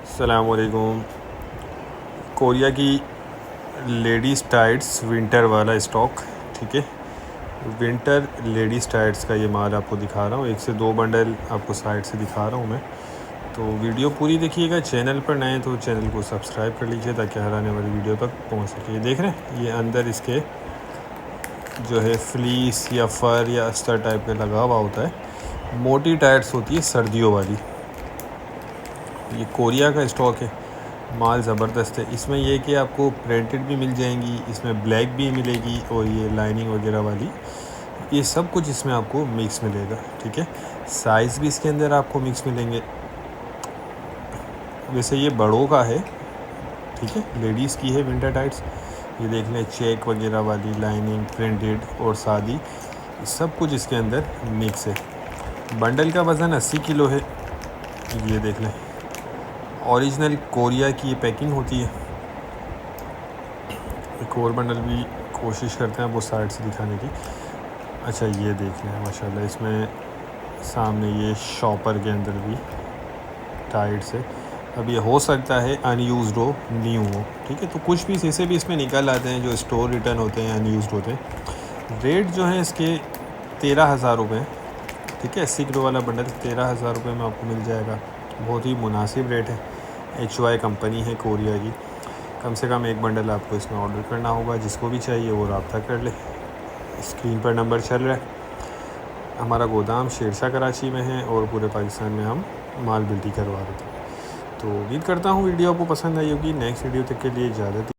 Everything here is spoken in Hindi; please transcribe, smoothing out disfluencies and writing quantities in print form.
अस्सलामुअलैकुम। कोरिया की लेडीज़ टाइट्स विंटर वाला स्टॉक, ठीक है। विंटर लेडीज़ टाइट्स का ये माल आपको दिखा रहा हूँ। 1 से 2 बंडल आपको साइड से दिखा रहा हूँ मैं। तो वीडियो पूरी देखिएगा। चैनल पर नए तो चैनल को सब्सक्राइब कर लीजिए ताकि हर आने वाली वीडियो तक पहुँच सके। ये देख रहे हैं, ये अंदर इसके जो है फ्लीस या फर या अस्तर टाइप का लगा हुआ होता है। मोटी टाइट्स होती है सर्दियों वाली। ये कोरिया का स्टॉक है, माल ज़बरदस्त है। इसमें यह कि आपको प्रिंटेड भी मिल जाएंगी, इसमें ब्लैक भी मिलेगी और ये लाइनिंग वगैरह वाली, ये सब कुछ इसमें आपको मिक्स मिलेगा, ठीक है। साइज़ भी इसके अंदर आपको मिक्स मिलेंगे। वैसे ये बड़ों का है, ठीक है, लेडीज़ की है विंटर टाइट्स। ये देख लें, चेक वगैरह वाली लाइनिंग, प्रिंटेड और सादी, सब कुछ इसके अंदर मिक्स है। बंडल का वज़न 80 किलो है। ये देख लें, ओरिजिनल कोरिया की ये पैकिंग होती है। एक और बंडल भी कोशिश करते हैं वो साइड से दिखाने की। अच्छा, ये देख लें माशाल्लाह, इसमें सामने ये शॉपर के अंदर भी टाइट्स है। अब ये हो सकता है अनयूज्ड हो, न्यू हो, ठीक है। तो कुछ पीस ऐसे भी इसमें निकल आते हैं जो स्टोर रिटर्न होते हैं, अनयूज्ड होते हैं। रेट जो है इसके 13,000 रुपये, ठीक है। 80 किलो वाला बंडल 13,000 रुपये में आपको मिल जाएगा। बहुत ही मुनासिब रेट है। HY कंपनी है कोरिया की। कम से कम 1 बंडल आपको इसमें ऑर्डर करना होगा। जिसको भी चाहिए वो रब्ता कर ले। स्क्रीन पर नंबर चल रहा है। हमारा गोदाम शेरशाह कराची में है और पूरे पाकिस्तान में हम माल बिल्टी करवा देते हैं। तो उम्मीद करता हूँ वीडियो आपको पसंद आई होगी। नेक्स्ट वीडियो तक के लिए इजाज़त।